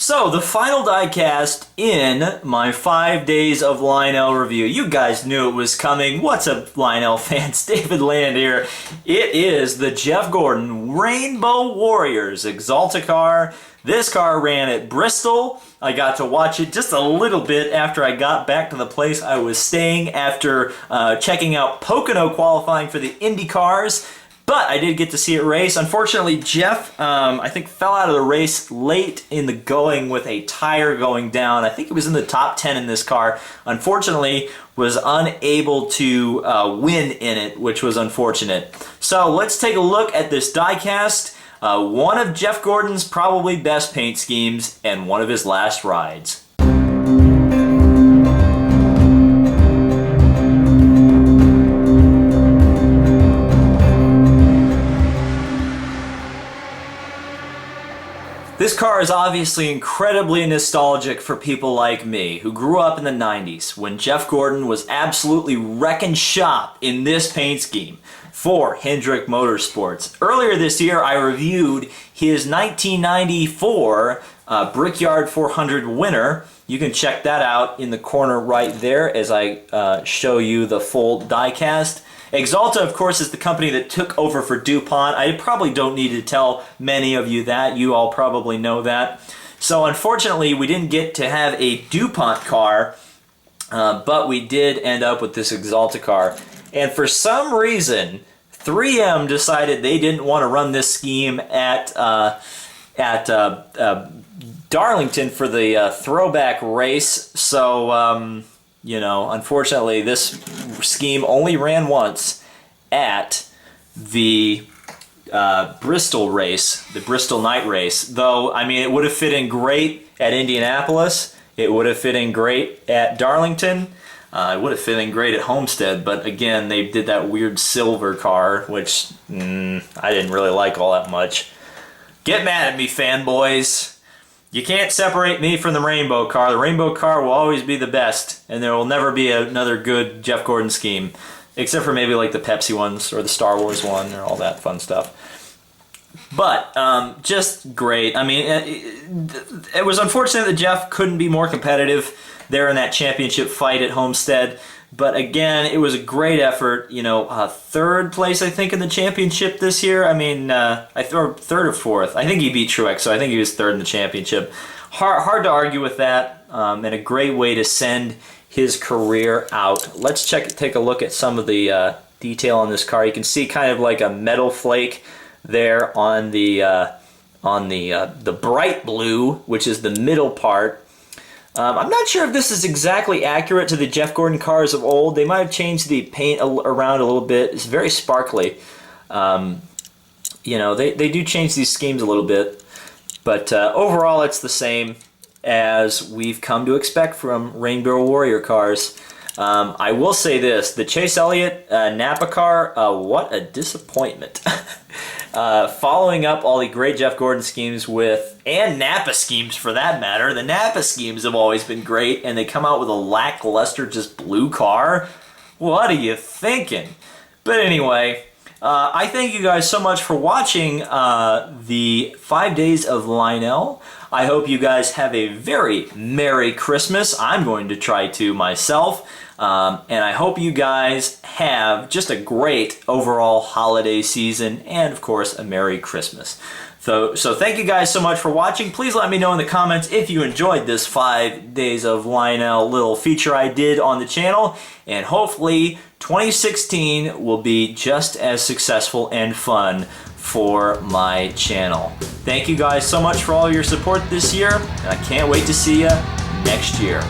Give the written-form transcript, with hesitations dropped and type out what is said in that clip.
So, the final diecast in my 5 days of Lionel review. You guys knew it was coming. What's up, Lionel fans? David Land here. It is the Jeff Gordon Rainbow Warriors Exalta car. This car ran at Bristol. I got to watch it just a little bit after I got back to the place I was staying after checking out Pocono qualifying for the Indy cars. But I did get to see it race. Unfortunately, Jeff, I think, fell out of the race late in the going with a tire going down. I think it was in the top 10 in this car. Unfortunately, was unable to win in it, which was unfortunate. So let's take a look at this diecast. One of Jeff Gordon's probably best paint schemes and one of his last rides. This car is obviously incredibly nostalgic for people like me, who grew up in the 90s, when Jeff Gordon was absolutely wrecking shop in this paint scheme for Hendrick Motorsports. Earlier this year, I reviewed his 1994 Brickyard 400 winner. You can check that out in the corner right there as I show you the full diecast. Exalta, of course, is the company that took over for DuPont. I probably don't need to tell many of you that. You all probably know that. So unfortunately, we didn't get to have a DuPont car, but we did end up with this Exalta car. And for some reason, 3M decided they didn't want to run this scheme at Darlington for the throwback race. So, you know, unfortunately, this scheme only ran once at the Bristol race, the Bristol night race. Though, I mean, it would have fit in great at Indianapolis. It would have fit in great at Darlington. It would have fit in great at Homestead. But again, they did that weird silver car, which I didn't really like all that much. Get mad at me, fanboys. You can't separate me from the rainbow car. The rainbow car will always be the best, and there will never be another good Jeff Gordon scheme, except for maybe like the Pepsi ones or the Star Wars one or all that fun stuff. But just great. I mean, it was unfortunate that Jeff couldn't be more competitive there in that championship fight at Homestead. But again, it was a great effort. You know, third place, I think, in the championship this year. I mean, or third or fourth. I think he beat Truex, so I think he was third in the championship. Hard to argue with that, and a great way to send his career out. Let's take a look at some of the detail on this car. You can see kind of like a metal flake there on the bright blue, which is the middle part. I'm not sure if this is exactly accurate to the Jeff Gordon cars of old. They might have changed the paint around a little bit. It's very sparkly. You know, they do change these schemes a little bit. But overall, it's the same as we've come to expect from Rainbow Warrior cars. I will say this. The Chase Elliott Napa car, what a disappointment. Following up all the great Jeff Gordon schemes with, and Napa schemes for that matter, the Napa schemes have always been great, and they come out with a lackluster just blue car? What are you thinking? But anyway, I thank you guys so much for watching the 5 days of Lionel. I hope you guys have a very Merry Christmas. I'm going to try to myself. And I hope you guys have just a great overall holiday season and, of course, a Merry Christmas. So thank you guys so much for watching. Please let me know in the comments if you enjoyed this 5 days of Lionel little feature I did on the channel. And hopefully 2016 will be just as successful and fun for my channel. Thank you guys so much for all your support this year, and I can't wait to see you next year.